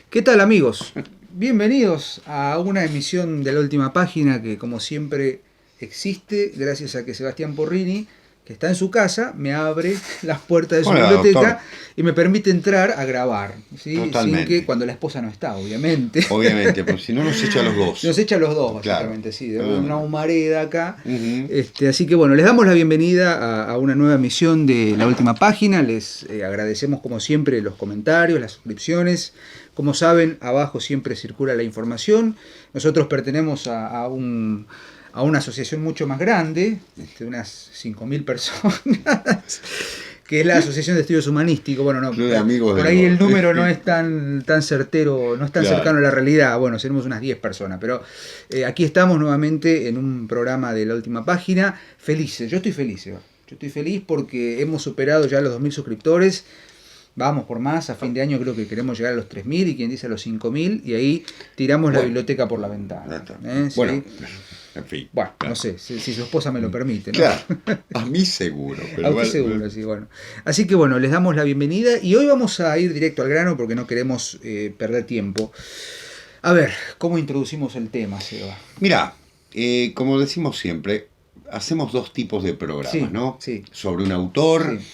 ¿Qué tal, amigos? Bienvenidos a una emisión de La Última Página que, como siempre, existe gracias a que Sebastián Porrini, que está en su casa, me abre las puertas de su Hola, biblioteca doctor. y me permite entrar a grabar, ¿sí? Sin que Totalmente. cuando la esposa no está, obviamente. Obviamente, pues si no nos echa a los dos. Nos echa a los dos, Claro. básicamente, sí, de una Totalmente. humareda acá. Ujú. Así que bueno, les damos la bienvenida a una nueva emisión de La Última Página. Les agradecemos como siempre los comentarios, las suscripciones. Como saben, abajo siempre circula la información. Nosotros pertenecemos a una asociación mucho más grande, de unas 5.000 personas, que es la Asociación de Estudios Humanísticos. Bueno, no, Club de amigos por del ahí el bosque. número no es tan certero, no es tan Claro. cercano a la realidad. Bueno, seremos unas 10 personas, pero aquí estamos nuevamente en un programa de La Última Página. Felices, yo estoy feliz, Eva. Yo estoy feliz porque hemos superado ya los 2.000 suscriptores. Vamos por más, a fin de año creo que queremos llegar a los 3.000 y quien dice a los 5.000 y ahí tiramos la biblioteca por la Ya ventana. está. ¿Sí? Bueno, en fin. Bueno, claro. no sé, si su esposa me lo permite, ¿no? Claro, a mí seguro. Pero A usted seguro, sí, bueno. Así que bueno, les damos la bienvenida y hoy vamos a ir directo al grano porque no queremos perder tiempo. A ver, ¿cómo introducimos el tema, Seba? Mira, como decimos siempre, hacemos dos tipos de programas, Sí, ¿no? sí. Sobre un autor, Sí.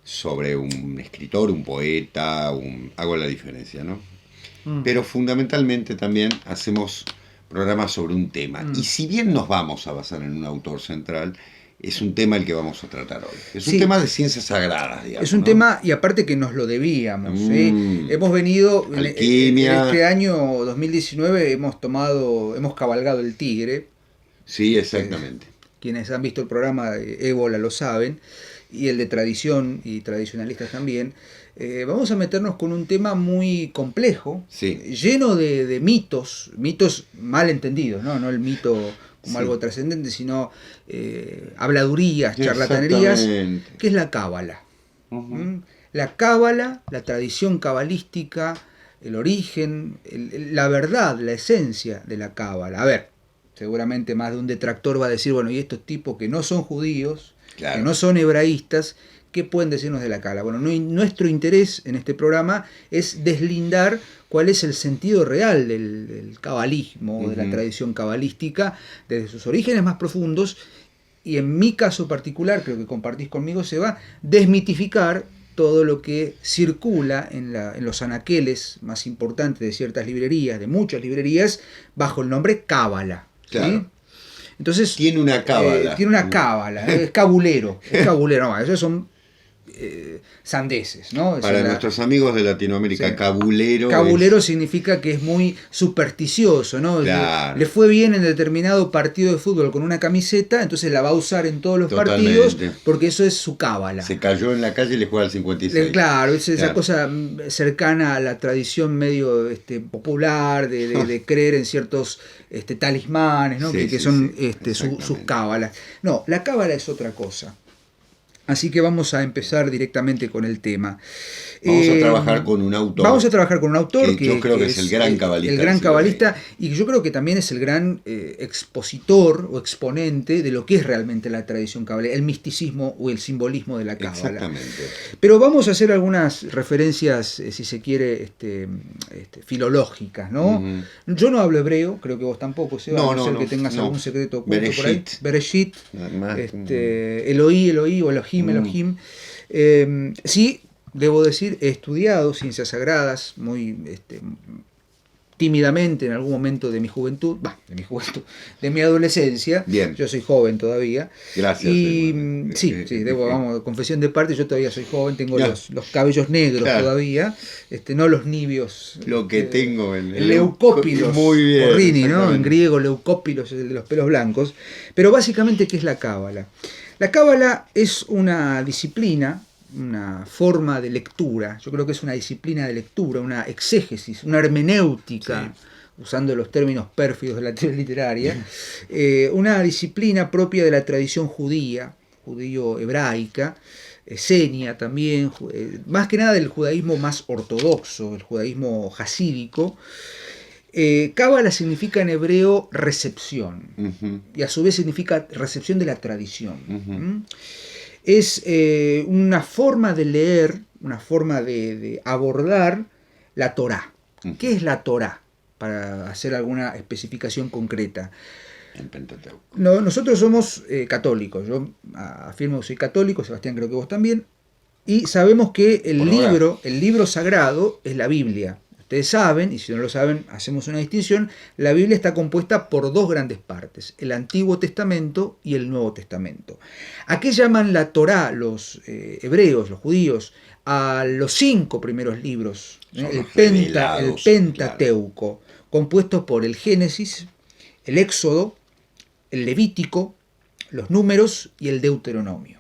sobre un escritor, un poeta, hago la diferencia, ¿no? Mm. Pero fundamentalmente también hacemos programas sobre un tema. Y si bien nos vamos a basar en un autor central, es un tema el que vamos a tratar hoy. Es un Sí. tema de ciencias sagradas, digamos. Es un ¿no? tema, y aparte que nos lo debíamos. Hemos venido, en Alquimia. este año 2019, hemos cabalgado el tigre. Sí, exactamente. Quienes han visto el programa de Ébola lo saben, y el de tradición y tradicionalistas también. Vamos a meternos con un tema muy complejo, Sí. lleno de mitos mal entendidos, ¿no? No el mito como Sí. algo trascendente, sino habladurías, charlatanerías, Exactamente. que es la cábala. Ujú. ¿Mm? La cábala, la tradición cabalística, el origen, la verdad, la esencia de la cábala. A ver, seguramente más de un detractor va a decir, bueno, y estos tipos que no son judíos, Claro. que no son hebraístas, ¿qué pueden decirnos de la cábala? Bueno, nuestro interés en este programa es deslindar cuál es el sentido real del cabalismo, de la tradición cabalística, desde sus orígenes más profundos, y en mi caso particular, creo que compartís conmigo, se va desmitificar todo lo que circula en los anaqueles más importantes de ciertas librerías, de muchas librerías, bajo el nombre cábala. Claro. ¿Sí? Entonces, Tiene una cábala. tiene una cábala, es cabulero, no, esos son sandeces, ¿no? Para nuestros amigos de Latinoamérica, Sí. cabulero. Cabulero significa que es muy supersticioso, ¿no? Claro. Le fue bien en determinado partido de fútbol con una camiseta, entonces la va a usar en todos los Totalmente. partidos porque eso es su cábala. Se cayó en la calle y le juega al 56. Claro, es esa Claro. cosa cercana a la tradición medio popular de creer en ciertos talismanes, ¿no? Sí, que sí, son sí, sus exactamente. cábalas. No, la cábala es otra cosa. Así que vamos a empezar directamente con el tema. Vamos a trabajar con un autor. Vamos a trabajar con un autor que yo creo que es el gran cabalista. El gran del siglo cabalista, XX. y yo creo que también es el gran expositor o exponente de lo que es realmente la tradición cabalista, el misticismo o el simbolismo de la cábala. Exactamente. Pero vamos a hacer algunas referencias, si se quiere, filológicas, ¿no? Ujú. Yo no hablo hebreo, creo que vos tampoco, Seba, No, a no no, ser no, que tengas no. algún secreto oculto por ahí. Bereshit. Bereshit. Además, Eloí o Elohim. Sí, debo decir, he estudiado ciencias sagradas muy tímidamente en algún momento de mi juventud, de mi adolescencia. Bien. Yo soy joven todavía. Gracias. Y sí, confesión de parte, yo todavía soy joven, tengo Ya. los cabellos negros Claro. todavía, no los nibios. Lo que tengo en el leucópilos, Muy bien. Porrini, ¿no? Exactamente. En griego leucópilos es el de los pelos blancos. Pero básicamente, ¿qué es la cábala? La cábala es una disciplina, una forma de lectura, yo creo que es una disciplina de lectura, una exégesis, una hermenéutica, usando los términos pérfidos de la teoría literaria, una disciplina propia de la tradición judía, judío-hebraica, esenia también, más que nada del judaísmo más ortodoxo, el judaísmo hasídico. Cábala significa en hebreo recepción, y a su vez significa recepción de la tradición. Es una forma de leer, una forma de abordar la Torá, ¿Qué es la Torá? Para hacer alguna especificación concreta. El Pentateuco. No, nosotros somos católicos. Yo afirmo que soy católico, Sebastián, creo que vos también. Y sabemos que el libro sagrado es la Biblia. Ustedes saben, y si no lo saben, hacemos una distinción. La Biblia está compuesta por dos grandes partes, el Antiguo Testamento y el Nuevo Testamento. ¿A qué llaman la Torá los hebreos, los judíos? A los 5 primeros libros, el Pentateuco, claro, compuestos por el Génesis, el Éxodo, el Levítico, los Números y el Deuteronomio.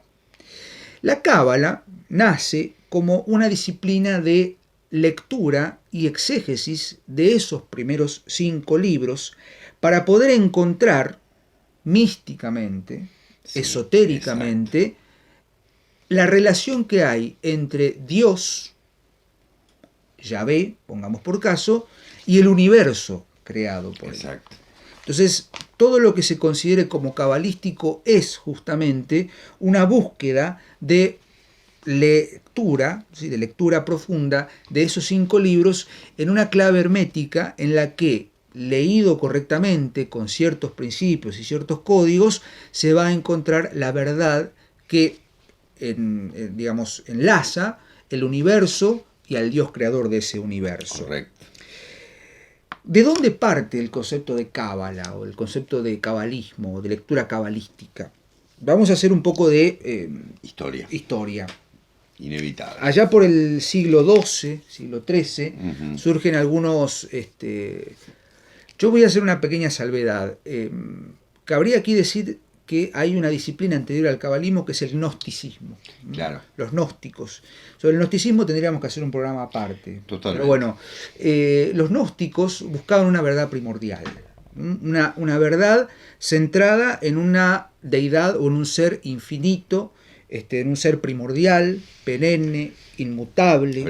La Cábala nace como una disciplina de lectura y exégesis de esos primeros 5 libros para poder encontrar místicamente, esotéricamente, exacto, la relación que hay entre Dios, Yahvé, pongamos por caso, y el universo creado por él. Exacto. Entonces, todo lo que se considere como cabalístico es justamente una búsqueda de lectura, ¿sí?, de lectura profunda de esos 5 libros en una clave hermética en la que, leído correctamente con ciertos principios y ciertos códigos, se va a encontrar la verdad que digamos, enlaza el universo y al Dios creador de ese universo. Correcto. ¿De dónde parte el concepto de cábala o el concepto de cabalismo o de lectura cabalística? Vamos a hacer un poco de historia. Inevitable. Allá por el siglo XII, siglo XIII, surgen algunos... yo voy a hacer una pequeña salvedad. Cabría aquí decir que hay una disciplina anterior al cabalismo que es el gnosticismo. Claro. Los gnósticos. Sobre el gnosticismo tendríamos que hacer un programa aparte. Totalmente. Pero bueno, los gnósticos buscaban una verdad primordial. Una verdad centrada en una deidad o en un ser infinito, en un ser primordial, perenne, inmutable,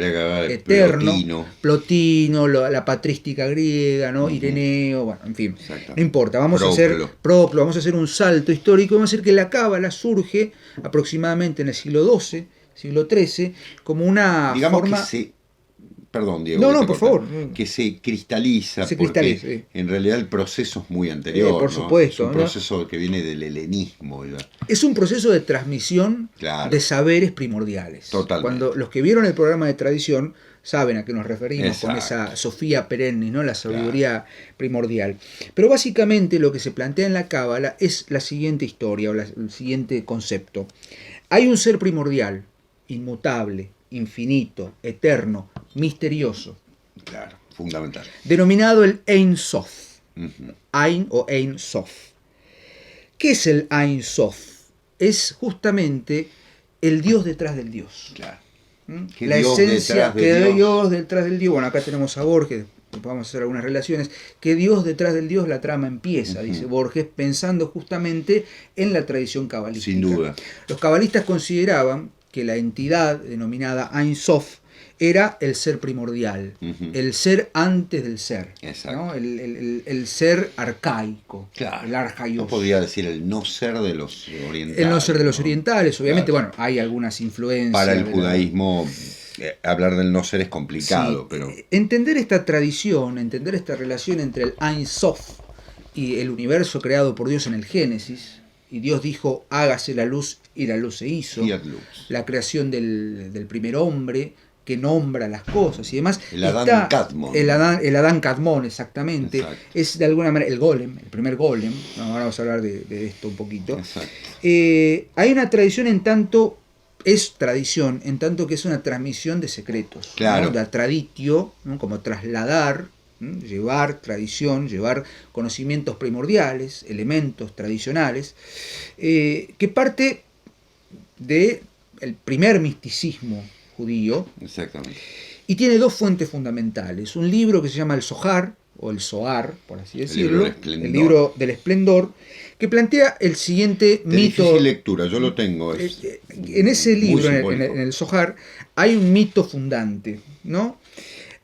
eterno, Plotino, la patrística griega, ¿no? Ireneo, bueno, en fin, no importa, vamos a hacer un salto histórico, vamos a decir que la cábala surge aproximadamente en el siglo XII, siglo XIII, como una forma... Perdón, Diego. No, por favor. Que se cristaliza, porque en realidad el proceso es muy anterior. Por supuesto. Es un proceso que viene del helenismo. ¿Ya? Es un proceso de transmisión de saberes primordiales. Totalmente. Cuando los que vieron el programa de tradición saben a qué nos referimos. Exacto. Con esa Sofía perenne, ¿no? La sabiduría primordial. Pero básicamente lo que se plantea en la cábala es la siguiente historia o el siguiente concepto. Hay un ser primordial, inmutable, infinito, eterno, misterioso. Claro, fundamental. Denominado el Ein Sof. Ein o Ein Sof. ¿Qué es el Ein Sof? Es justamente el Dios detrás del Dios. Claro. La esencia que Dios detrás del Dios. Bueno, acá tenemos a Borges, vamos a hacer algunas relaciones. Que Dios detrás del Dios, la trama empieza, dice Borges, pensando justamente en la tradición cabalística. Sin duda. Los cabalistas consideraban que la entidad denominada Ein Sof era el ser primordial, el ser antes del ser, ¿no? El ser arcaico, claro. El arjaios. No podría decir el no ser de los orientales. El no ser de los orientales, obviamente, claro. Bueno, hay algunas influencias. Para el judaísmo, hablar del no ser es complicado, sí, pero... Entender esta tradición, entender esta relación entre el Ein Sof y el universo creado por Dios en el Génesis, y Dios dijo, hágase la luz, y la luz se hizo. La creación del primer hombre, que nombra las cosas y demás. El Adán Cadmon. El Adán Cadmon, exactamente. Exacto. Es de alguna manera el golem, el primer golem. Ahora vamos a hablar de esto un poquito. Hay una tradición en tanto, es tradición, en tanto que es una transmisión de secretos. Claro. ¿no? La traditio, ¿no? Como trasladar, llevar tradición, llevar conocimientos primordiales, elementos tradicionales, que parte del primer misticismo judío. Exactamente. Y tiene dos fuentes fundamentales. Un libro que se llama el Zohar, o el Zohar, por así decirlo, el libro del esplendor, que plantea el siguiente mito. Difícil lectura, yo lo tengo. En ese libro, en el Zohar, hay un mito fundante, ¿no?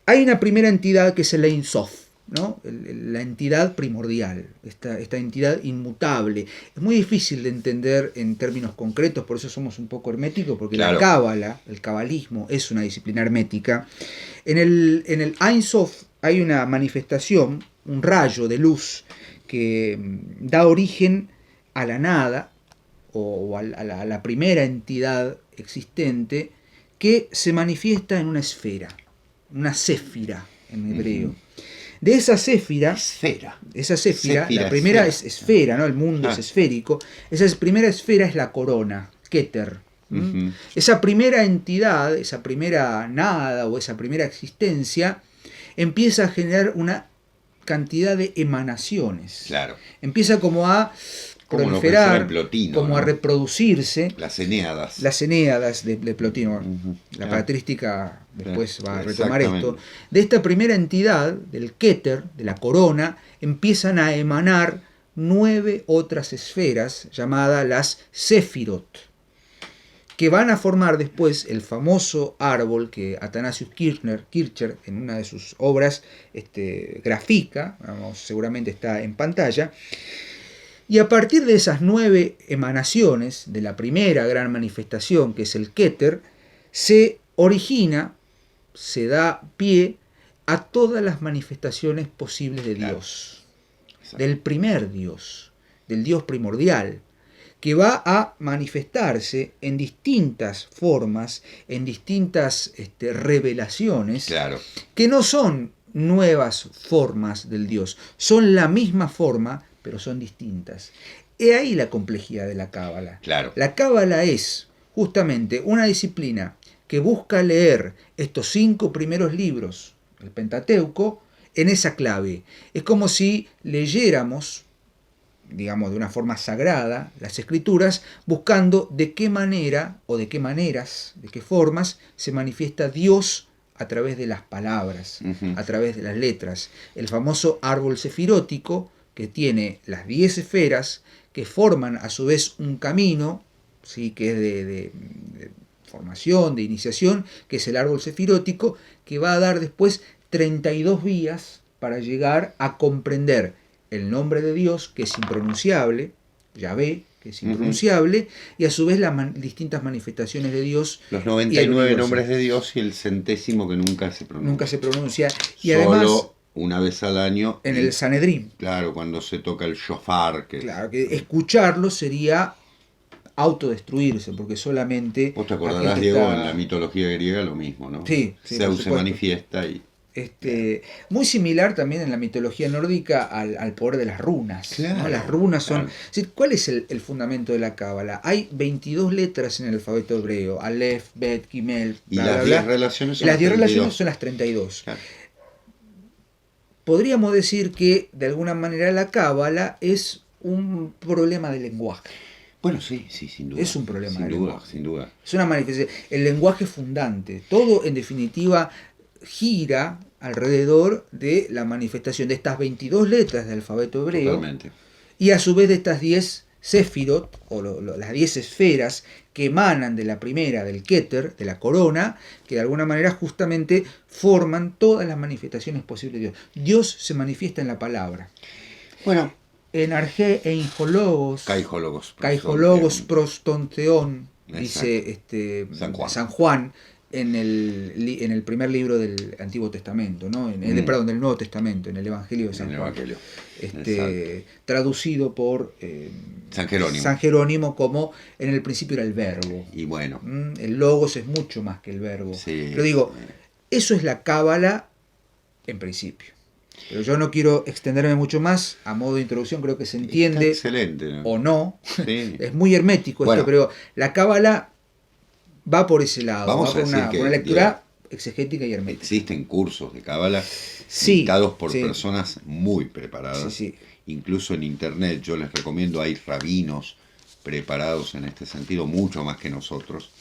Hay una primera entidad que es el Ein Sof, ¿no? La entidad primordial, esta entidad inmutable. Es muy difícil de entender en términos concretos, por eso somos un poco herméticos, porque claro. La cábala, el cabalismo, es una disciplina hermética. En el Ein Sof hay una manifestación, un rayo de luz que da origen a la nada o a la primera entidad existente que se manifiesta en una esfera, una céfira en hebreo. De esa céfira, la primera es esfera, ¿no? El mundo es esférico. Esa primera esfera es la corona, Keter. Esa primera entidad, esa primera nada o esa primera existencia empieza a generar una cantidad de emanaciones. Claro. Empieza como a proliferar, como a reproducirse. Las eneadas. Las eneadas de Plotino. La patrística después va a retomar esto. De esta primera entidad, del Keter, de la corona, empiezan a emanar 9 otras esferas llamadas las Sefirot, que van a formar después el famoso árbol que Athanasius Kircher en una de sus obras grafica, seguramente está en pantalla. Y a partir de esas 9 emanaciones de la primera gran manifestación, que es el Keter, se origina, se da pie a todas las manifestaciones posibles de Dios. Exacto. Del primer Dios, del Dios primordial, que va a manifestarse en distintas formas, en distintas revelaciones, que no son nuevas formas del Dios, son la misma forma, pero son distintas. He ahí la complejidad de la Cábala. Claro. La Cábala es justamente una disciplina que busca leer estos 5 primeros libros, el Pentateuco, en esa clave. Es como si leyéramos, digamos, de una forma sagrada, las Escrituras, buscando de qué manera o de qué maneras, de qué formas se manifiesta Dios a través de las palabras, a través de las letras. El famoso árbol sefirótico, que tiene las 10 esferas, que forman a su vez un camino, ¿sí? Que es de formación, de iniciación, que es el árbol sefirótico, que va a dar después 32 vías para llegar a comprender el nombre de Dios, que es impronunciable, Yahvé, que es impronunciable, y a su vez las distintas manifestaciones de Dios. Los 99 nombres de Dios y el 100º que nunca se pronuncia. Nunca se pronuncia. Y solo además, una vez al año. En el Sanedrín. Claro, cuando se toca el shofar. Claro, que escucharlo sería autodestruirse, porque solamente... Vos te acordarás, Diego, en la mitología griega lo mismo, ¿no? Sí, Zeus se manifiesta y... muy similar también en la mitología nórdica al poder de las runas. Claro, ¿no? Las runas son... claro. ¿Sí? ¿Cuál es el fundamento de la Cábala? Hay 22 letras en el alfabeto hebreo. Aleph, Bet, Gimel, y las 10 relaciones son las 10 relaciones son las 32. Claro. Podríamos decir que, de alguna manera, la Cábala es un problema de lenguaje. Bueno, sí, sin duda. Es un problema de lenguaje. Sin duda. Es una manifestación. El lenguaje fundante. Todo, en definitiva, gira alrededor de la manifestación de estas 22 letras del alfabeto hebreo. Totalmente. Y a su vez de estas 10 sefirot, o las 10 esferas que emanan de la primera, del Keter, de la corona, que de alguna manera justamente forman todas las manifestaciones posibles de Dios. Dios se manifiesta en la palabra. Bueno. En Arge e Injologos, Caijologos prostonteón, dice San Juan en el primer libro del Antiguo Testamento, ¿no? Perdón, del Nuevo Testamento, en el Evangelio de San Juan. Traducido por San Jerónimo como en el principio era el verbo. Y bueno. El logos es mucho más que el verbo. Sí. Pero digo, eso es la Cábala en principio. Pero yo no quiero extenderme mucho más. A modo de introducción creo que se entiende. Está excelente, ¿no? O no. Sí. Es muy hermético esto, pero la Cábala va por ese lado. Vamos va por una lectura exegética y hermética. Existen cursos de Cábala dictados por personas muy preparadas. Sí. Incluso en internet yo les recomiendo, hay rabinos preparados en este sentido, mucho más que nosotros.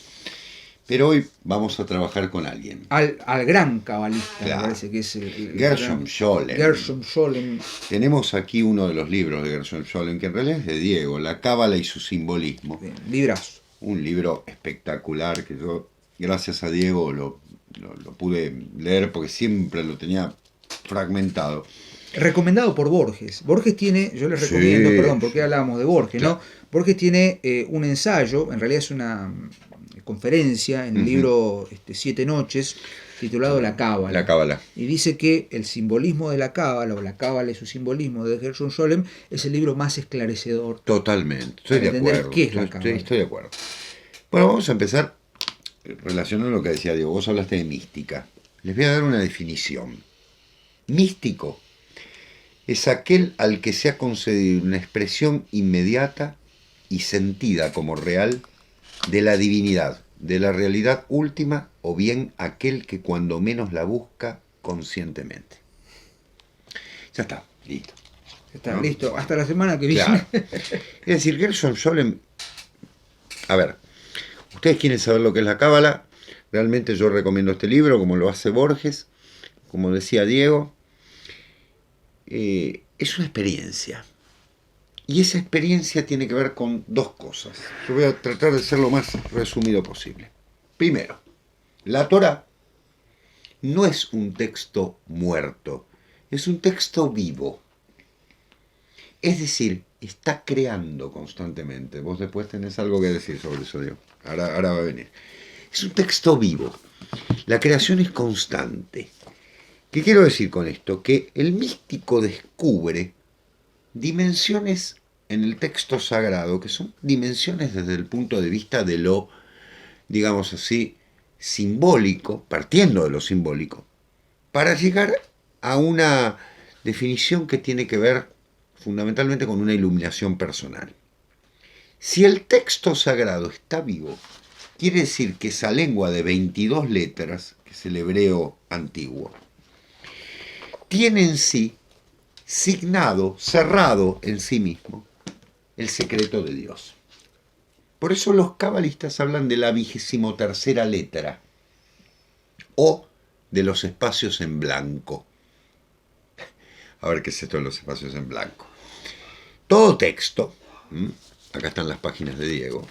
Pero hoy vamos a trabajar con alguien. Al gran cabalista, me parece que es Gershom Scholem. Gershom Scholem. Tenemos aquí uno de los libros de Gershom Scholem, que en realidad es de Diego, La Cábala y su simbolismo. Bien, librazo. Un libro espectacular que yo, gracias a Diego, lo pude leer porque siempre lo tenía fragmentado. Recomendado por Borges. Borges tiene, yo les recomiendo, perdón, porque hablábamos de Borges, ¿no? Borges tiene un ensayo, en realidad es una conferencia en el libro 7 noches, titulado La Cábala. La Cábala. Y dice que el simbolismo de la Cábala, o la Cábala y su simbolismo de Gershom Scholem, es el libro más esclarecedor. Totalmente, estoy de acuerdo. ¿Qué es la Cábala? Estoy de acuerdo. Bueno, vamos a empezar relacionando lo que decía Diego. Vos hablaste de mística. Les voy a dar una definición. Místico es aquel al que se ha concedido una expresión inmediata y sentida como real de la divinidad, de la realidad última, o bien aquel que cuando menos la busca conscientemente. Ya está, listo. Está ¿no? listo, hasta la semana que viene. Claro. Es decir, Gershom Scholem, a ver, ustedes quieren saber lo que es la Cábala, realmente yo recomiendo este libro, como lo hace Borges, como decía Diego, es una experiencia. Y esa experiencia tiene que ver con dos cosas. Yo voy a tratar de ser lo más resumido posible. Primero, la Torá no es un texto muerto, es un texto vivo. Es decir, está creando constantemente. Vos después tenés algo que decir sobre eso, Diego. Ahora va a venir. Es un texto vivo. La creación es constante. ¿Qué quiero decir con esto? Que el místico descubre dimensiones en el texto sagrado, que son dimensiones desde el punto de vista de lo, digamos así, simbólico, partiendo de lo simbólico, para llegar a una definición que tiene que ver fundamentalmente con una iluminación personal. Si el texto sagrado está vivo, quiere decir que esa lengua de 22 letras, que es el hebreo antiguo, tiene en sí, signado, cerrado en sí mismo, el secreto de Dios. Por eso los cabalistas hablan de la 23ª letra, o de los espacios en blanco. A ver qué es esto de los espacios en blanco. Todo texto, acá están las páginas de Diego,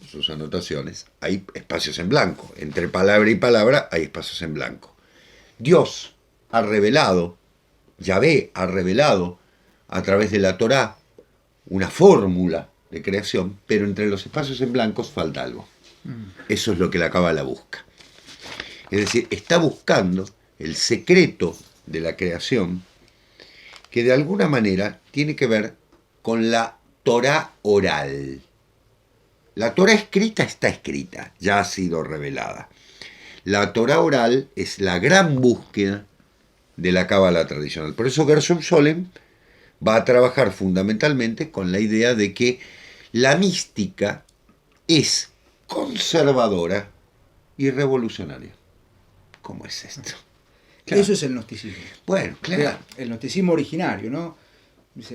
sus anotaciones, hay espacios en blanco. Entre palabra y palabra hay espacios en blanco. Dios ha revelado, Yahvé ha revelado a través de la Torá una fórmula de creación, pero entre los espacios en blancos falta algo. Eso es lo que la Cábala busca. Es decir, está buscando el secreto de la creación que de alguna manera tiene que ver con la Torá oral. La Torá escrita está escrita, ya ha sido revelada. La Torá oral es la gran búsqueda de la Cábala tradicional. Por eso Gershom Scholem va a trabajar fundamentalmente con la idea de que la mística es conservadora y revolucionaria. ¿Cómo es esto? Claro. Eso es el gnosticismo. Bueno, claro. El gnosticismo originario, ¿no?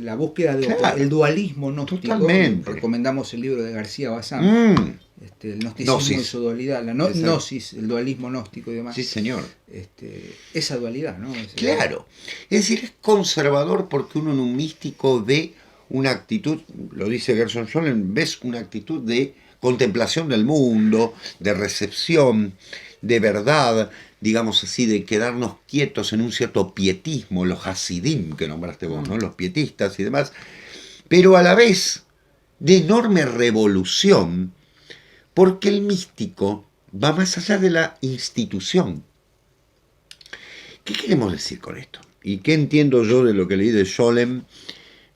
La búsqueda del dualismo gnóstico. Totalmente. Recomendamos el libro de García Bazán. El gnosticismo y su dualidad, la gnosis, el dualismo gnóstico y demás. Sí, señor. Esa dualidad, ¿no? Claro. Es decir, es conservador porque uno en un místico ve una actitud, lo dice Gershom Scholem, ves una actitud de contemplación del mundo, de recepción, de verdad, digamos así, de quedarnos quietos en un cierto pietismo, los hasidim que nombraste vos, ¿no? Los pietistas y demás, pero a la vez de enorme revolución, porque el místico va más allá de la institución. ¿Qué queremos decir con esto? ¿Y qué entiendo yo de lo que leí de Scholem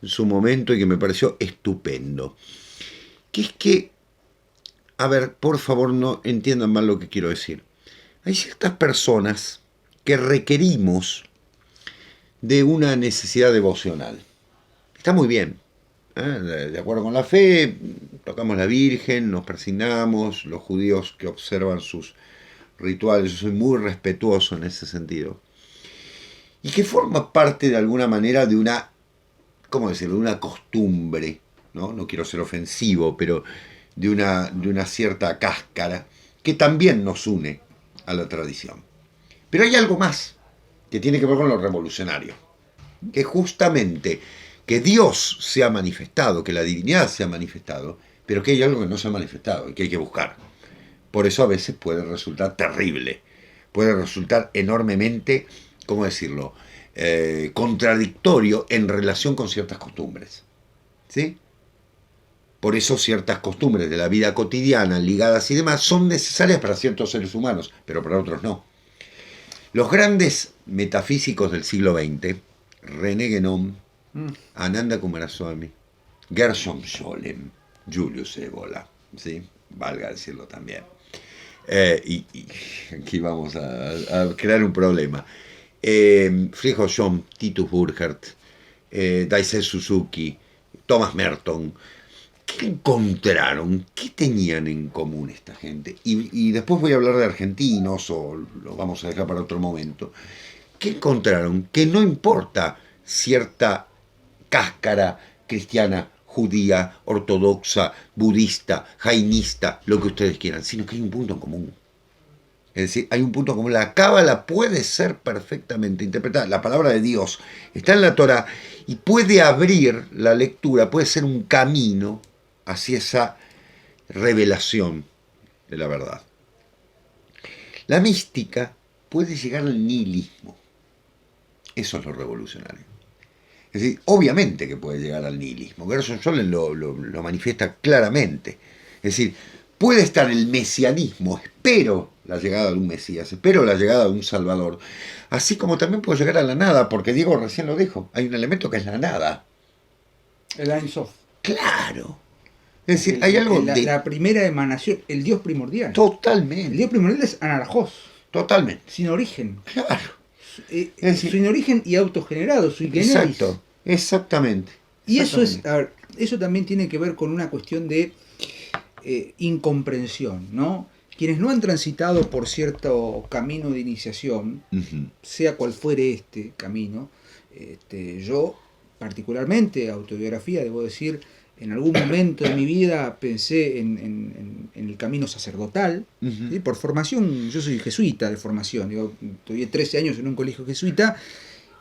en su momento y que me pareció estupendo? Que es que, a ver, por favor no entiendan mal lo que quiero decir. Hay ciertas personas que requerimos de una necesidad devocional. Está muy bien. De acuerdo con la fe, tocamos la Virgen, nos persignamos, los judíos que observan sus rituales, yo soy muy respetuoso en ese sentido. Y que forma parte de alguna manera de una, ¿cómo decirlo?, de una costumbre, ¿no? No quiero ser ofensivo, pero de una cierta cáscara que también nos une a la tradición. Pero hay algo más que tiene que ver con lo revolucionario, que justamente que Dios se ha manifestado, que la divinidad se ha manifestado, pero que hay algo que no se ha manifestado y que hay que buscar. Por eso a veces puede resultar terrible, puede resultar enormemente, ¿cómo decirlo?, contradictorio en relación con ciertas costumbres. ¿Sí? Por eso ciertas costumbres de la vida cotidiana, ligadas y demás, son necesarias para ciertos seres humanos, pero para otros no. Los grandes metafísicos del siglo XX, René Guénon, Ananda Coomaraswamy, Gershom Scholem, Julius Evola, ¿sí? Valga decirlo también. Y aquí vamos a crear un problema. Friedrich Schom, Titus Burkhardt, Daisetsu Suzuki, Thomas Merton. ¿Qué encontraron? ¿Qué tenían en común esta gente? Y después voy a hablar de argentinos, o lo vamos a dejar para otro momento. ¿Qué encontraron? Que no importa cierta cáscara cristiana, judía, ortodoxa, budista, jainista, lo que ustedes quieran, sino que hay un punto en común. Es decir, hay un punto común. La cábala puede ser perfectamente interpretada. La palabra de Dios está en la Torá y puede abrir la lectura, puede ser un camino hacia esa revelación de la verdad. La mística puede llegar al nihilismo. Eso es lo revolucionario. Es decir, obviamente que puede llegar al nihilismo. Gershom Scholem lo manifiesta claramente. Es decir, puede estar el mesianismo, espero la llegada de un Mesías, espero la llegada de un Salvador, así como también puede llegar a la nada, porque Diego recién lo dijo, hay un elemento que es la nada. El Ein Sof. Claro. Es decir, hay algo de... La primera emanación, el Dios primordial. Totalmente. El Dios primordial es Anarjós. Totalmente. Sin origen. Claro. Es decir, sin origen y autogenerado, sui generis. Exacto, exactamente. Y eso es, a ver, eso también tiene que ver con una cuestión de incomprensión, ¿no? Quienes no han transitado por cierto camino de iniciación, sea cual fuere este camino, yo particularmente, autobiografía, debo decir, en algún momento de mi vida pensé en el camino sacerdotal, ¿sí? Por formación, yo soy jesuita de formación, digo, tuve 13 años en un colegio jesuita,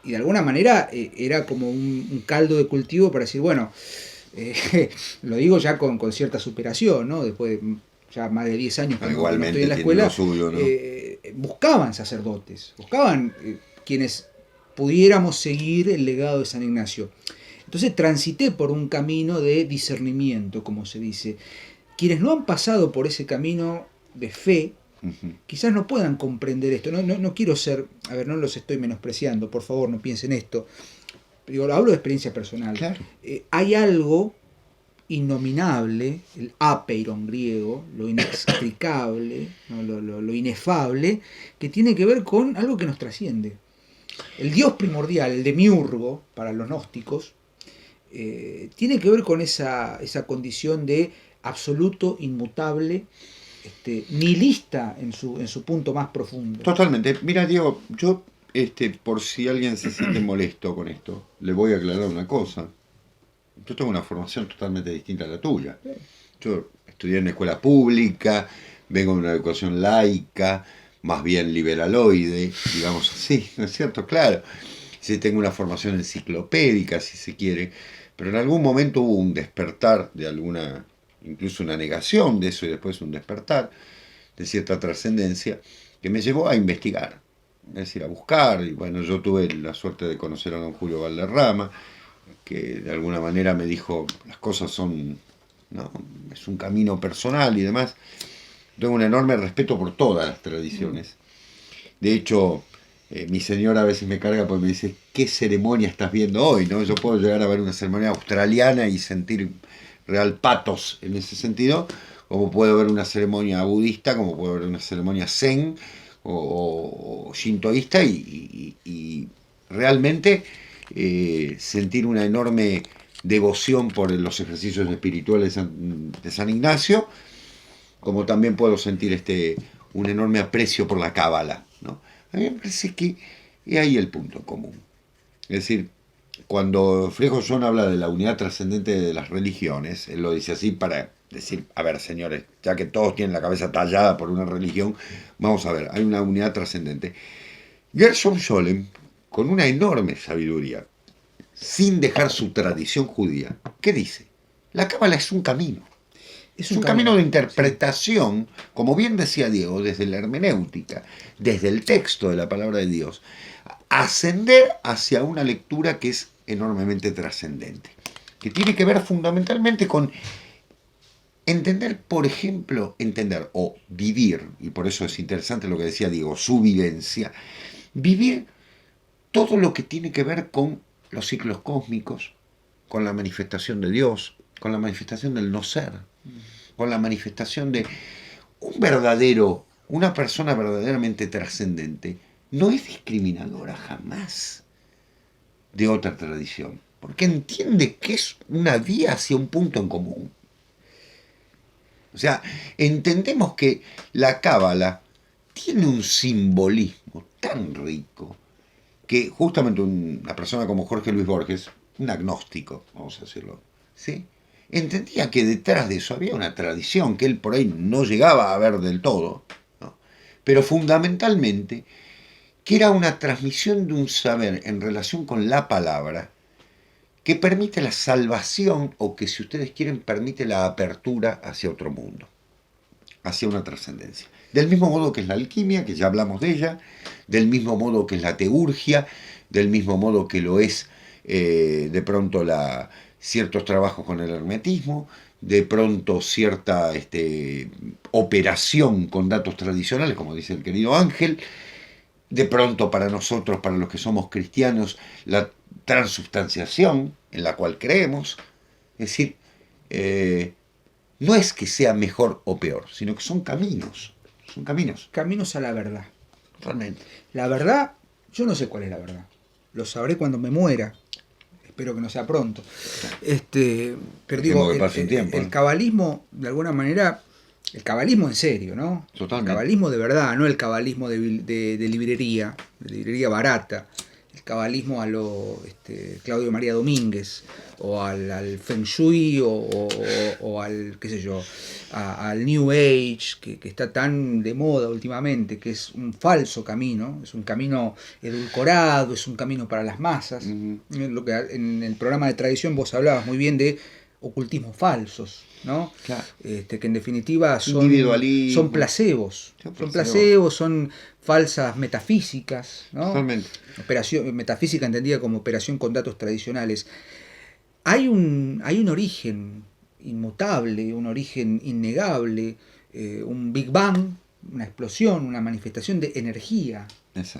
y de alguna manera era como un caldo de cultivo para decir, bueno, lo digo ya con cierta superación, ¿no? Después de ya más de 10 años que no estoy en la escuela, suyo, ¿no? buscaban sacerdotes, buscaban quienes pudiéramos seguir el legado de San Ignacio. Entonces transité por un camino de discernimiento, como se dice. Quienes no han pasado por ese camino de fe, quizás no puedan comprender esto. No quiero ser, a ver, no los estoy menospreciando, por favor, no piensen esto. Digo, hablo de experiencia personal. Claro. Hay algo innominable, el apeiron griego, lo inextricable, ¿no? lo inefable, que tiene que ver con algo que nos trasciende. El Dios primordial, el demiurgo, para los gnósticos, tiene que ver con esa condición de absoluto, inmutable, nihilista en su punto más profundo. Totalmente. Mira, Diego, yo, por si alguien se siente molesto con esto, le voy a aclarar una cosa. Yo tengo una formación totalmente distinta a la tuya. Yo estudié en escuela pública, vengo de una educación laica, más bien liberaloide, digamos así, ¿no es cierto? Claro. Sí, tengo una formación enciclopédica, si se quiere, pero en algún momento hubo un despertar de alguna, incluso una negación de eso y después un despertar de cierta trascendencia que me llevó a investigar, es decir, a buscar. Y bueno, yo tuve la suerte de conocer a don Julio Valderrama, que de alguna manera me dijo, las cosas son, ¿no? Es un camino personal y demás. Tengo un enorme respeto por todas las tradiciones. De hecho, mi señora a veces me carga porque me dice, ¿qué ceremonia estás viendo hoy? ¿No? Yo puedo llegar a ver una ceremonia australiana y sentir real patos en ese sentido, como puedo ver una ceremonia budista, como puedo ver una ceremonia zen o shintoísta y realmente sentir una enorme devoción por los ejercicios espirituales de San Ignacio, como también puedo sentir un enorme aprecio por la cábala, ¿no? A mí me parece que es ahí el punto común. Es decir, cuando Friedrich Schom habla de la unidad trascendente de las religiones, él lo dice así para decir, a ver, señores, ya que todos tienen la cabeza tallada por una religión, vamos a ver, hay una unidad trascendente. Gershom Scholem, con una enorme sabiduría, sin dejar su tradición judía, ¿qué dice? La cábala es un camino. Es un camino de interpretación, sí, como bien decía Diego, desde la hermenéutica, desde el texto de la palabra de Dios, ascender hacia una lectura que es enormemente trascendente, que tiene que ver fundamentalmente con Entender, por ejemplo, entender o vivir, y por eso es interesante lo que decía Diego, su vivencia, vivir todo lo que tiene que ver con los ciclos cósmicos, con la manifestación de Dios, con la manifestación del no ser, con la manifestación de una persona verdaderamente trascendente, no es discriminadora jamás de otra tradición, porque entiende que es una vía hacia un punto en común. O sea, entendemos que la Cábala tiene un simbolismo tan rico que justamente una persona como Jorge Luis Borges, un agnóstico, vamos a decirlo, ¿sí? Entendía que detrás de eso había una tradición que él por ahí no llegaba a ver del todo, ¿no? Pero fundamentalmente que era una transmisión de un saber en relación con la palabra que permite la salvación o que, si ustedes quieren, permite la apertura hacia otro mundo, hacia una trascendencia. Del mismo modo que es la alquimia, que ya hablamos de ella, del mismo modo que es la teurgia, del mismo modo que lo es de pronto ciertos trabajos con el hermetismo, de pronto cierta operación con datos tradicionales, como dice el querido Ángel, de pronto para nosotros, para los que somos cristianos, la transubstanciación en la cual creemos. Es decir, no es que sea mejor o peor, sino que son caminos. Son caminos. Caminos a la verdad. Realmente. La verdad, yo no sé cuál es la verdad. Lo sabré cuando me muera. Espero que no sea pronto. Pero digo, el cabalismo, de alguna manera, el cabalismo en serio, ¿no? Totalmente. El cabalismo de verdad, no el cabalismo de librería barata. El cabalismo a lo Claudio María Domínguez, o al Feng Shui, o al, qué sé yo, al New Age, que está tan de moda últimamente, que es un falso camino, es un camino edulcorado, es un camino para las masas. Lo que en el programa de tradición vos hablabas muy bien de ocultismos falsos, ¿no? Claro. Que en definitiva son placebos. Son placebos, son falsas metafísicas, ¿no? Totalmente. Metafísica entendida como operación con datos tradicionales. Hay un origen inmutable, un origen innegable, un Big Bang, una explosión, una manifestación de energía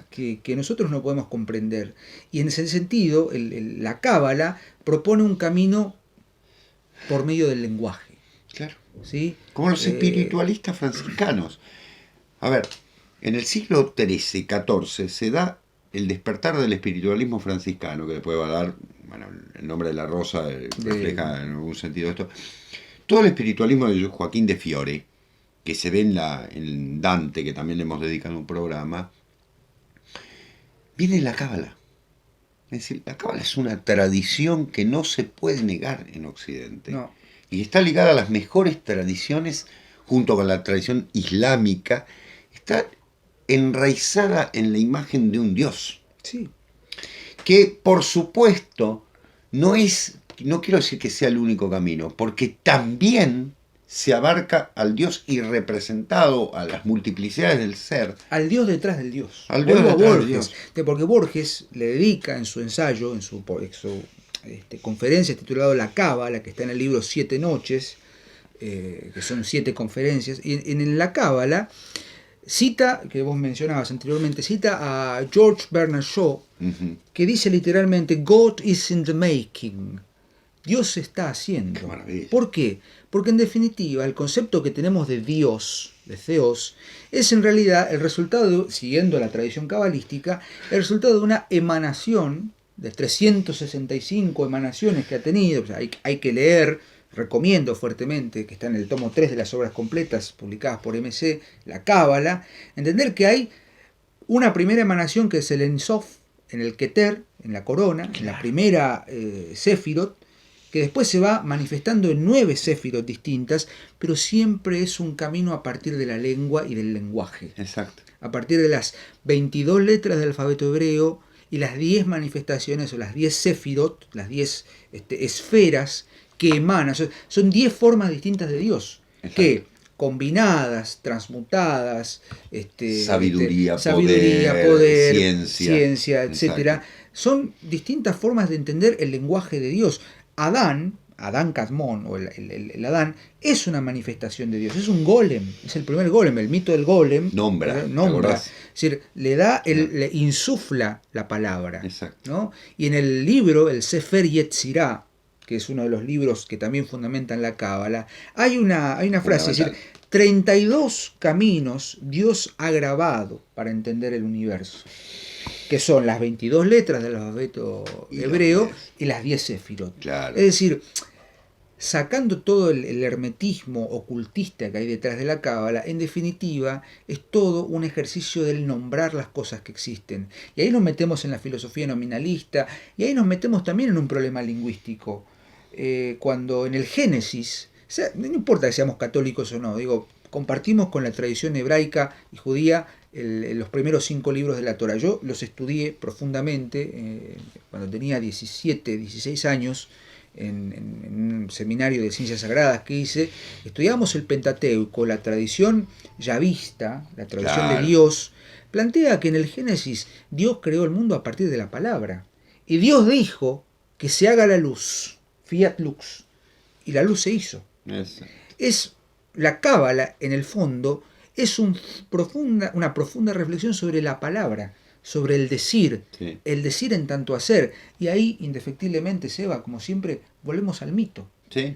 que nosotros no podemos comprender. Y en ese sentido, la Cábala propone un camino por medio del lenguaje. Claro. ¿Sí? Como los espiritualistas franciscanos. A ver, en el siglo XIII, XIV se da el despertar del espiritualismo franciscano, que después va a dar, bueno, el nombre de la rosa refleja en algún sentido esto. Todo el espiritualismo de Joaquín de Fiore, que se ve en Dante, que también le hemos dedicado un programa, viene de la Cábala. Es decir, la Cábala es una tradición que no se puede negar en Occidente. No. Y está ligada a las mejores tradiciones, junto con la tradición islámica, está enraizada en la imagen de un Dios. Sí. Que, por supuesto, no quiero decir que sea el único camino, porque también se abarca al Dios irrepresentado, a las multiplicidades del ser. Al Dios detrás del Dios. Al Dios detrás Borges, del Dios. Porque Borges le dedica en su ensayo, en su conferencia titulado La Cábala, que está en el libro 7 Noches, que son 7 conferencias, y en la Cábala cita, que vos mencionabas anteriormente, cita a George Bernard Shaw, que dice literalmente, God is in the making. Dios se está haciendo. Qué maravilla. ¿Por qué? Porque en definitiva el concepto que tenemos de Dios, de Theos, es en realidad el resultado, siguiendo la tradición cabalística, el resultado de una emanación de 365 emanaciones que ha tenido. O sea, hay que leer, recomiendo fuertemente, que está en el tomo 3 de las obras completas publicadas por MC, la Cábala, entender que hay una primera emanación que es el En Sof, en el Keter, en la corona, en la primera Sefirot, que después se va manifestando en 9 Sefirot distintas, pero siempre es un camino a partir de la lengua y del lenguaje. Exacto. A partir de las 22 letras del alfabeto hebreo y las 10 manifestaciones o las 10 Sefirot, las 10 esferas que emanan. Son 10 formas distintas de Dios. Exacto. Que combinadas, transmutadas, sabiduría, poder, ciencia, etcétera, son distintas formas de entender el lenguaje de Dios. Adán, Adán Kadmon, o el Adán, es una manifestación de Dios, es un golem, es el primer golem, el mito del golem. Nombra. Es decir, le insufla la palabra. Exacto. ¿No? Y en el libro, el Sefer Yetzirah, que es uno de los libros que también fundamentan la Cábala, hay una frase, es decir, 32 caminos Dios ha grabado para entender el universo, que son las 22 letras del alfabeto hebreo y las 10 sefirot. Claro. Es decir, sacando todo el hermetismo ocultista que hay detrás de la Cábala, en definitiva es todo un ejercicio del nombrar las cosas que existen. Y ahí nos metemos en la filosofía nominalista, y ahí nos metemos también en un problema lingüístico. Cuando en el Génesis, o sea, no importa que seamos católicos o no, digo, compartimos con la tradición hebraica y judía los primeros 5 libros de la Torah. Yo los estudié profundamente cuando tenía 17, 16 años, en un seminario de ciencias sagradas que hice. Estudiamos el Pentateuco, la tradición yavista, la tradición de Dios, plantea que en el Génesis Dios creó el mundo a partir de la palabra. Y Dios dijo que se haga la luz, fiat lux, y la luz se hizo. Es la Cábala, en el fondo, es una profunda reflexión sobre la palabra, sobre el decir en tanto hacer. Y ahí, indefectiblemente, Seba, como siempre, volvemos al mito. Sí.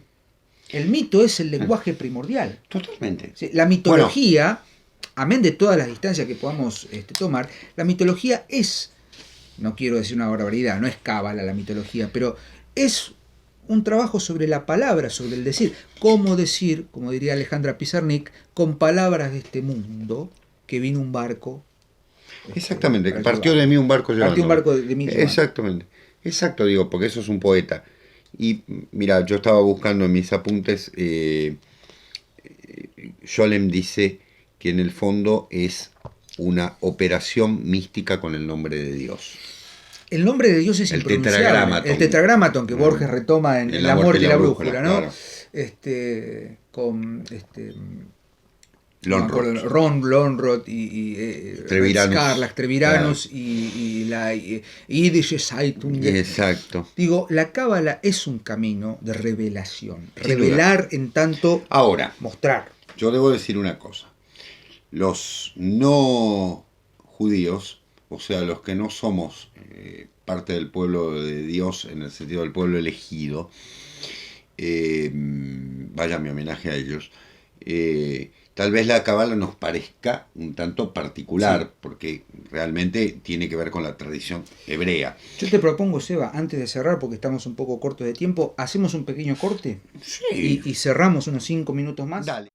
El mito es el lenguaje primordial. Totalmente. ¿Sí? La mitología, amén de todas las distancias que podamos tomar, la mitología es, no quiero decir una barbaridad, no es cábala la mitología, pero es un trabajo sobre la palabra, sobre el decir. Cómo decir, como diría Alejandra Pizarnik, con palabras de este mundo, que vino un barco. Exactamente, que partió de mí un barco llevando. Partió un barco de mí llevando. Exactamente. Exacto, digo, porque eso es un poeta. Y mira, yo estaba buscando en mis apuntes, Scholem dice que en el fondo es una operación mística con el nombre de Dios. El nombre de Dios es el impronunciable. Tetragramaton. El Tetragramaton que Borges retoma en La muerte y la brújula, ¿no? Claro. Con Lonrod y Treviranus. Karlach, Treviranus, claro. y la Yidische Zeitung. Exacto. Digo, la Cábala es un camino de revelación. Revelar en tanto ahora mostrar. Yo debo decir una cosa. Los no judíos, o sea, los que no somos parte del pueblo de Dios, en el sentido del pueblo elegido, vaya mi homenaje a ellos, tal vez la Cábala nos parezca un tanto particular, sí, porque realmente tiene que ver con la tradición hebrea. Yo te propongo, Seba, antes de cerrar, porque estamos un poco cortos de tiempo, hacemos un pequeño corte, sí, y cerramos unos 5 minutos más. Dale.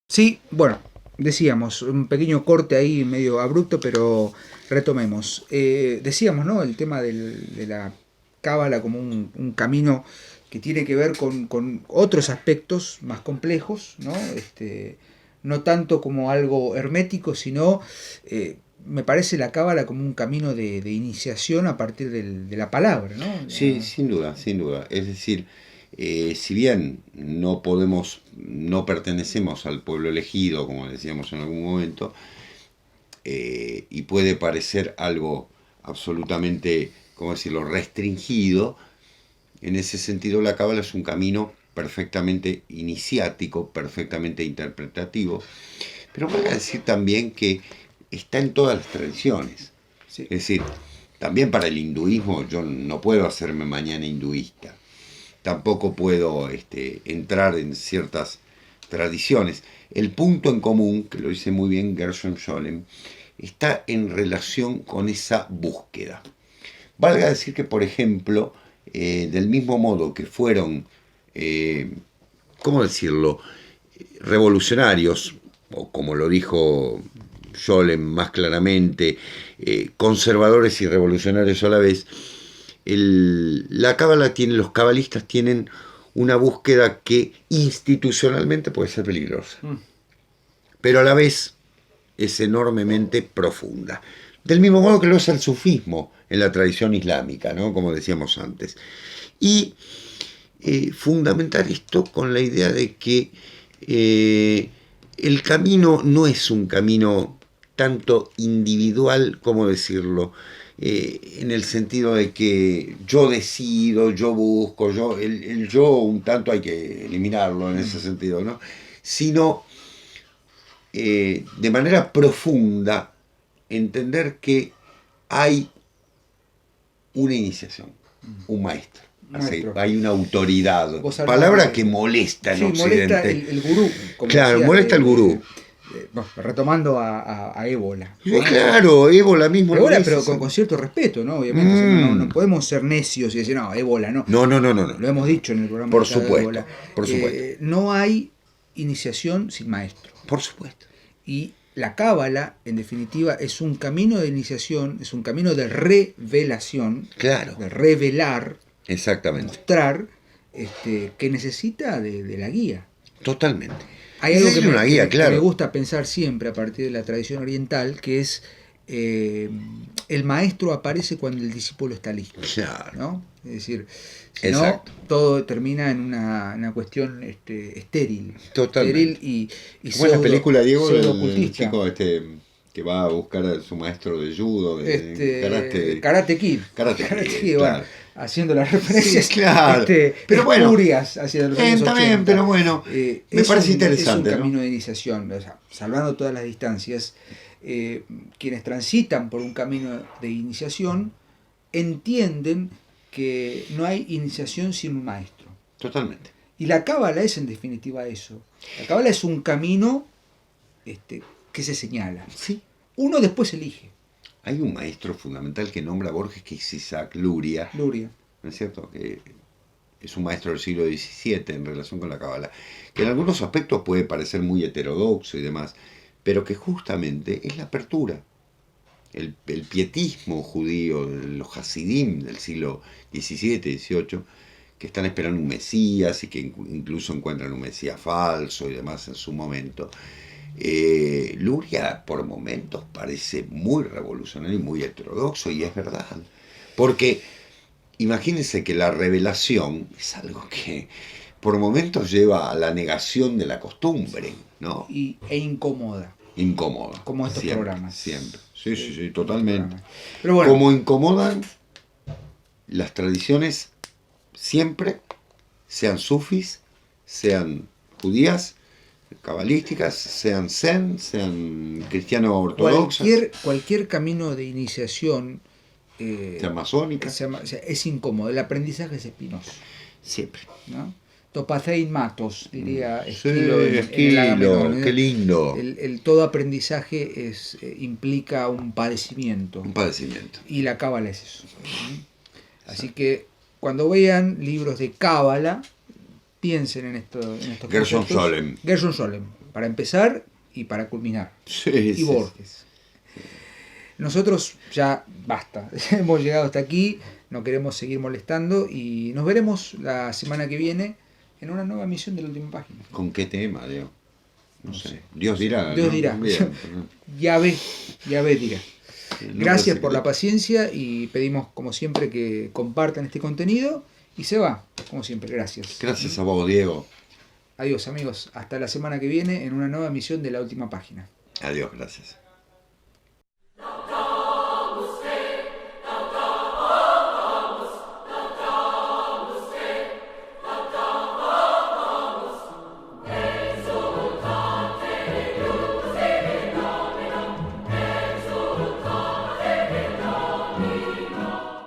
Sí, bueno, decíamos, un pequeño corte ahí medio abrupto, pero retomemos. Decíamos, ¿no? El tema de la Cábala como un camino que tiene que ver con otros aspectos más complejos, ¿no? No tanto como algo hermético, sino me parece la Cábala como un camino de iniciación a partir de la palabra, ¿no? Sí, sin duda, sin duda. Es decir, si bien no pertenecemos al pueblo elegido, como decíamos en algún momento, y puede parecer algo absolutamente, ¿cómo decirlo?, restringido, en ese sentido la Cábala es un camino perfectamente iniciático, perfectamente interpretativo, pero voy a decir también que está en todas las tradiciones. Sí. Es decir, también para el hinduismo, yo no puedo hacerme mañana hinduista, tampoco puedo entrar en ciertas tradiciones. El punto en común, que lo dice muy bien Gershom Scholem, está en relación con esa búsqueda. Valga decir que, por ejemplo, del mismo modo que fueron, ¿cómo decirlo?, revolucionarios, o como lo dijo Scholem más claramente, conservadores y revolucionarios a la vez, la Cábala los cabalistas tienen una búsqueda que institucionalmente puede ser peligrosa, pero a la vez es enormemente profunda. Del mismo modo que lo es el sufismo en la tradición islámica, ¿no?, como decíamos antes. Y fundamentar esto con la idea de que el camino no es un camino tanto individual, ¿cómo decirlo? En el sentido de que yo decido, yo busco, el yo un tanto hay que eliminarlo en ese sentido, ¿no? Sino de manera profunda entender que hay una iniciación, un maestro. Hay una autoridad, palabra que molesta en Occidente. Molesta el gurú. Claro, decía, molesta el gurú. Bueno, retomando a Ébola. Claro, Ébola mismo. Ébola, pero con cierto respeto, ¿no? Obviamente, no podemos ser necios y decir, no, Ébola, no. No. Lo hemos dicho en el programa. Por supuesto. No hay iniciación sin maestro. Por supuesto. Y la cábala, en definitiva, es un camino de iniciación, es un camino de revelación. Claro. De revelar. Exactamente. Mostrar que necesita de la guía. Totalmente. Hay algo que me gusta pensar siempre a partir de la tradición oriental, que es el maestro aparece cuando el discípulo está listo. Claro. ¿No? Es decir, si no, todo termina en una cuestión estéril. Totalmente. Estéril y como la película, Diego, del chico que va a buscar a su maestro de judo, de Karate Kid. Claro. Bueno, haciendo las referencias, sí, claro. Pero bueno, espurias hacia los años 80. También, pero bueno, me parece interesante. Es un camino de iniciación, o sea, salvando todas las distancias, quienes transitan por un camino de iniciación entienden que no hay iniciación sin un maestro. Totalmente. Y la cábala es en definitiva eso. La cábala es un camino que se señala. Sí. Uno después elige. Hay un maestro fundamental que nombra Borges, que es Isaac Luria. ¿No es cierto? Que es un maestro del siglo XVII en relación con la cábala, que en algunos aspectos puede parecer muy heterodoxo y demás, pero que justamente es la apertura. El pietismo judío, los hasidim del siglo XVII, XVIII, que están esperando un Mesías y que incluso encuentran un Mesías falso y demás en su momento. Luria por momentos parece muy revolucionario y muy heterodoxo, y es verdad, porque imagínense que la revelación es algo que por momentos lleva a la negación de la costumbre, ¿no? E incomoda. Como estos programas. Siempre. Sí, totalmente. Pero bueno, como incomodan las tradiciones siempre, sean sufis, sean judías, cabalísticas, sean zen, sean cristianos ortodoxos. Cualquier camino de iniciación sea masónica. Es incómodo, el aprendizaje es espinoso. Siempre. ¿No? Topacein matos, diría Esquilo, qué lindo. Todo aprendizaje implica un padecimiento. Y la cábala es eso. Así que cuando vean libros de cábala, piensen en estos Gershon Scholem, para empezar y para culminar. Y Borges. Nosotros ya basta, hemos llegado hasta aquí, no queremos seguir molestando y nos veremos la semana que viene en una nueva emisión de La Última Página. ¿Con qué tema, Dios? No sé. Dios dirá. Dios dirá. Bien. Ya ve, dirá. Gracias por la paciencia y pedimos, como siempre, que compartan este contenido. Y se va, como siempre, gracias. Gracias a vos, Diego. Adiós, amigos. Hasta la semana que viene en una nueva emisión de La Última Página. Adiós, gracias.